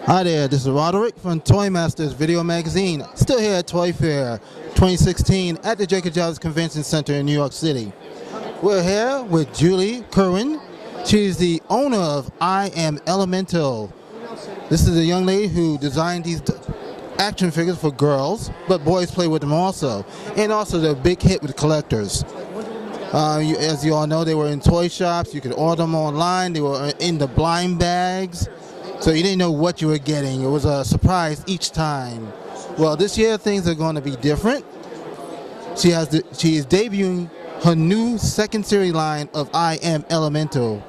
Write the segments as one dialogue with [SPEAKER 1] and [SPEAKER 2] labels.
[SPEAKER 1] Hi there, this is Roderick from Toy Masters Video Magazine, still here at ToyFair 2016 at the Jacob Javits Convention Center in New York City. We're here with Julie Kerwin. She's the owner of Iamelemental. This is a young lady who designed these action figures for girls, but boys play with them also. And also they're a big hit with collectors. As you all know, they were in toy shops. You could order them online. They were in the blind bags. So you didn't know what you were getting. It was a surprise each time. Well, this year things are going to be different. She is debuting her new second series line of Iamelemental.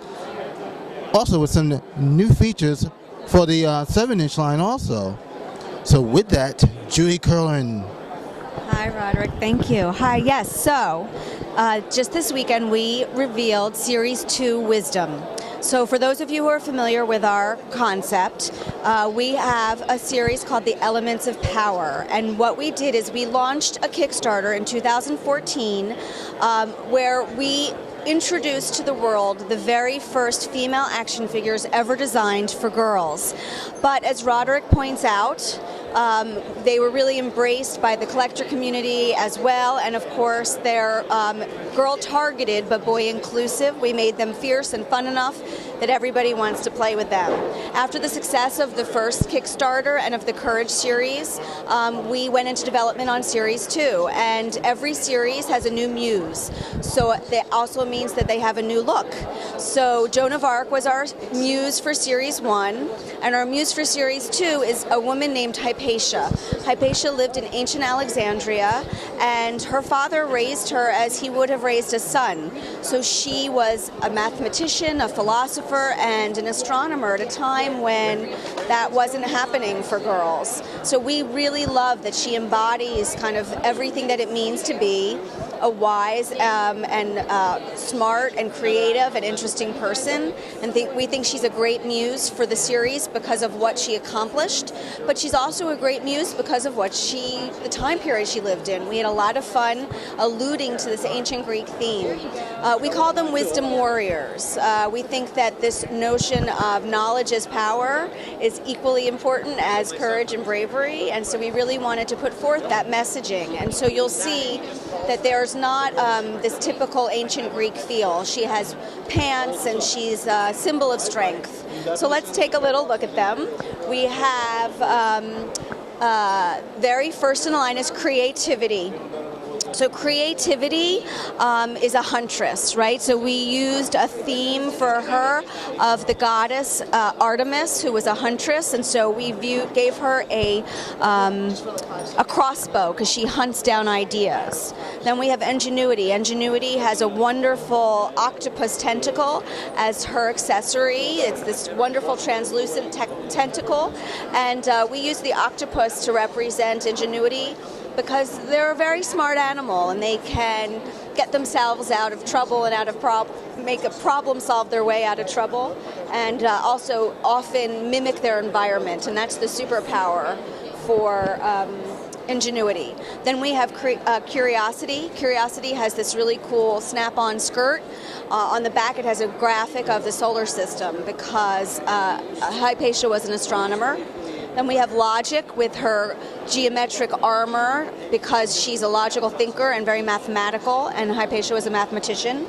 [SPEAKER 1] Also with some new features for the 7-inch line also. So with that, Julie Kerwin.
[SPEAKER 2] Hi, Roderick. Thank you. Hi, yes. So, just this weekend we revealed Series 2 Wisdom. So for those of you who are familiar with our concept, we have a series called The Elements of Power. And what we did is we launched a Kickstarter in 2014 where we introduced to the world the very first female action figures ever designed for girls. But as Roderick points out, they were really embraced by the collector community as well, and of course they're girl targeted but boy inclusive. We made them fierce and fun enough that everybody wants to play with them. After the success of the first Kickstarter and of the Courage series, we went into development on Series 2, and every series has a new muse. So that also means that they have a new look. So Joan of Arc was our muse for Series 1, and our muse for Series 2 is a woman named Hypatia. Hypatia lived in ancient Alexandria, and her father raised her as he would have raised a son. So she was a mathematician, a philosopher, and an astronomer at a time when that wasn't happening for girls. So we really love that she embodies kind of everything that it means to be a wise and smart and creative and interesting person, and we think she's a great muse for the series because of what she accomplished, but she's also a great muse because of the time period she lived in. We had a lot of fun alluding to this ancient Greek theme. We call them wisdom warriors. We think that this notion of knowledge as power is equally important as courage and bravery, and so we really wanted to put forth that messaging. And so you'll see that there's not this typical ancient Greek feel. She has pants and she's a symbol of strength. So let's take a little look at them. We have, very first in the line is creativity. So creativity is a huntress, right? So we used a theme for her of the goddess Artemis, who was a huntress, and so we gave her a crossbow because she hunts down ideas. Then we have ingenuity. Ingenuity has a wonderful octopus tentacle as her accessory. It's this wonderful translucent tentacle, and we use the octopus to represent ingenuity, because they're a very smart animal and they can get themselves out of trouble and make a problem solve their way out of trouble, and also often mimic their environment, and that's the superpower for ingenuity. Then we have curiosity. Curiosity has this really cool snap-on skirt. On the back it has a graphic of the solar system because Hypatia was an astronomer. Then we have logic with her geometric armor because she's a logical thinker and very mathematical, and Hypatia was a mathematician.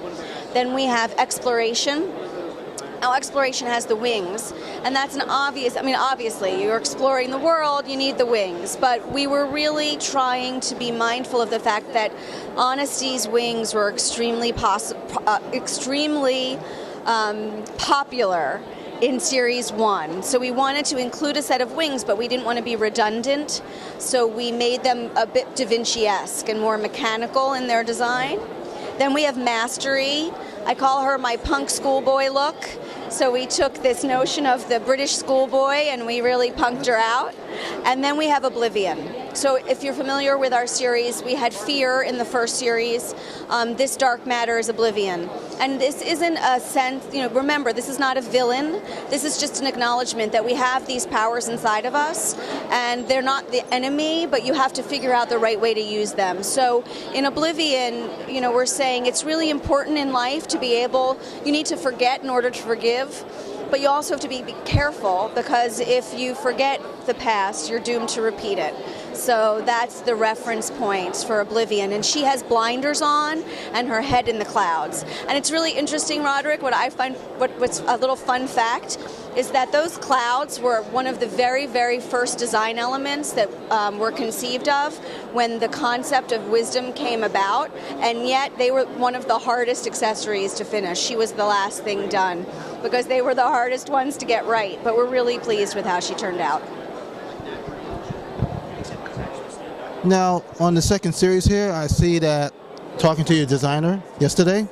[SPEAKER 2] Then we have exploration. Now, exploration has the wings, and that's an obviously, you're exploring the world, you need the wings, but we were really trying to be mindful of the fact that Honesty's wings were extremely popular in Series 1. So we wanted to include a set of wings, but we didn't want to be redundant, so we made them a bit Da Vinci-esque and more mechanical in their design. Then we have mastery. I call her my punk schoolboy look. So we took this notion of the British schoolboy and we really punked her out. And then we have oblivion. So if you're familiar with our series, we had fear in the first series. This dark matter is oblivion. And this isn't a sense, remember, this is not a villain. This is just an acknowledgement that we have these powers inside of us, and they're not the enemy, but you have to figure out the right way to use them. So in oblivion, we're saying it's really important in life to be able, you need to forget in order to forgive. but you also have to be careful, because if you forget the past, you're doomed to repeat it. So that's the reference points for Oblivion. And she has blinders on and her head in the clouds. And it's really interesting, Roderick, what I find, what's a little fun fact, is that those clouds were one of the very, very first design elements that were conceived of when the concept of wisdom came about, and yet they were one of the hardest accessories to finish. She was the last thing done, because they were the hardest ones to get right, but we're really pleased with how she turned out.
[SPEAKER 1] Now, on the second series here, I see that talking to your designer yesterday,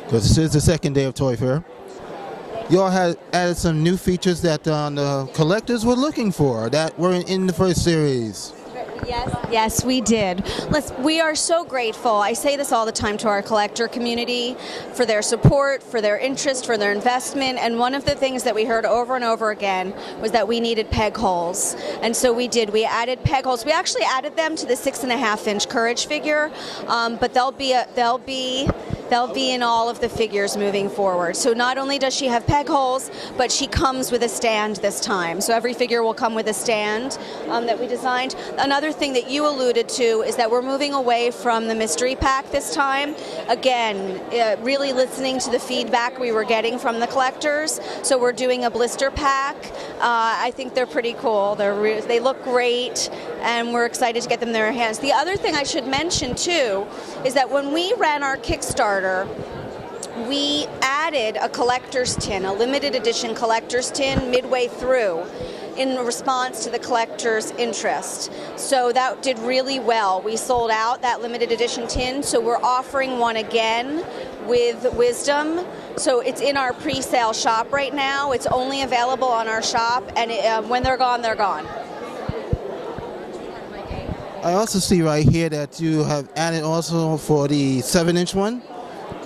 [SPEAKER 1] because this is the second day of Toy Fair, you all had added some new features that the collectors were looking for that weren't in the first series.
[SPEAKER 2] Yes, we did. We are so grateful. I say this all the time to our collector community for their support, for their interest, for their investment. And one of the things that we heard over and over again was that we needed peg holes. And so we did. We added peg holes. We actually added them to the 6.5-inch Courage figure, but they'll be in all of the figures moving forward. So not only does she have peg holes, but she comes with a stand this time. So every figure will come with a stand that we designed. Another thing that you alluded to is that we're moving away from the mystery pack this time. Again, really listening to the feedback we were getting from the collectors. So we're doing a blister pack. I think they're pretty cool. They look great, and we're excited to get them in their hands. The other thing I should mention too is that when we ran our Kickstarter, we added a collector's tin, a limited edition collector's tin midway through in response to the collector's interest. So that did really well. We sold out that limited edition tin, so we're offering one again with Wisdom. So it's in our pre-sale shop right now. It's only available on our shop, and when they're gone, they're gone.
[SPEAKER 1] I also see right here that you have added also for the 7-inch one,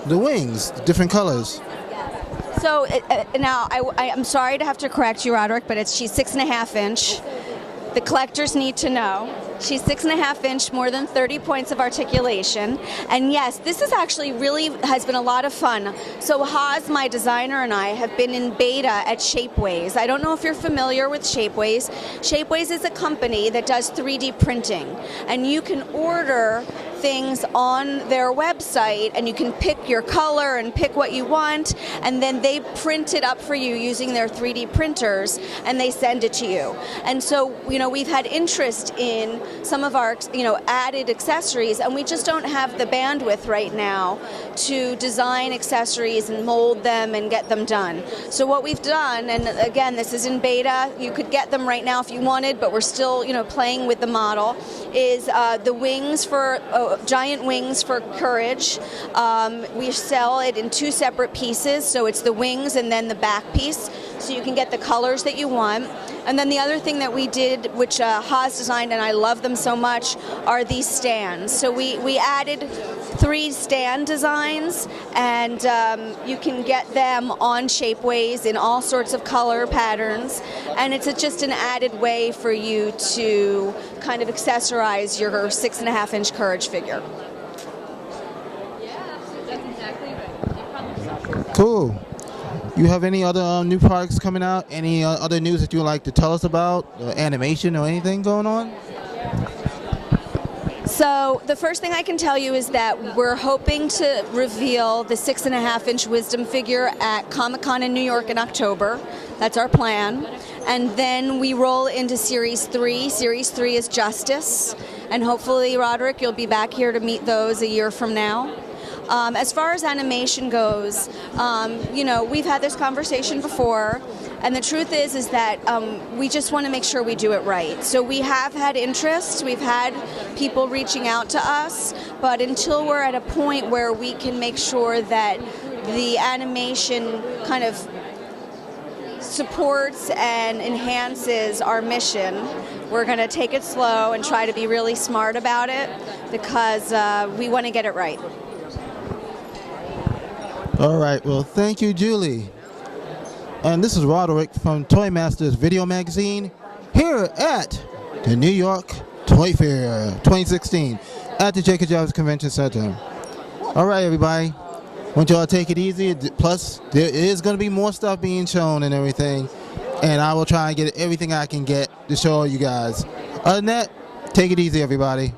[SPEAKER 1] the wings, different colors.
[SPEAKER 2] So now I'm sorry to have to correct you, Roderick, but she's 6.5-inch. The collectors need to know. She's 6.5-inch, more than 30 points of articulation. And yes, this is actually has been a lot of fun. So Haas, my designer, and I have been in beta at Shapeways. I don't know if you're familiar with Shapeways. Shapeways is a company that does 3D printing. And you can order things on their website, and you can pick your color and pick what you want, and then they print it up for you using their 3D printers, and they send it to you. And so, we've had interest in some of our, added accessories, and we just don't have the bandwidth right now to design accessories and mold them and get them done. So what we've done, and again, this is in beta, you could get them right now if you wanted, but we're still, playing with the model, is the wings for giant wings for Courage. We sell it in 2 separate pieces, so it's the wings and then the back piece, so you can get the colors that you want. And then the other thing that we did, which Haas designed, and I love them so much, are these stands. So we added 3 stand designs, and you can get them on Shapeways in all sorts of color patterns, and it's just an added way for you to kind of accessorize your 6.5-inch Courage figure.
[SPEAKER 1] Cool. You have any other new products coming out? Any other news that you would like to tell us about? Animation or anything going on?
[SPEAKER 2] So the first thing I can tell you is that we're hoping to reveal the 6.5-inch Wisdom figure at Comic-Con in New York in October. That's our plan. And then we roll into Series 3. Series 3 is Justice. And hopefully, Roderick, you'll be back here to meet those a year from now. As far as animation goes, we've had this conversation before, and the truth is that we just want to make sure we do it right. So we have had interest, we've had people reaching out to us, but until we're at a point where we can make sure that the animation kind of supports and enhances our mission, we're going to take it slow and try to be really smart about it, because we want to get it right.
[SPEAKER 1] All right, well, thank you, Julie. And this is Roderick from Toy Masters Video Magazine here at the New York Toy Fair 2016 at the Jacob Javits Convention Center. All right, everybody. want y'all to take it easy. Plus, there is going to be more stuff being shown and everything. And I will try and get everything I can get to show you guys. Other than that, take it easy, everybody.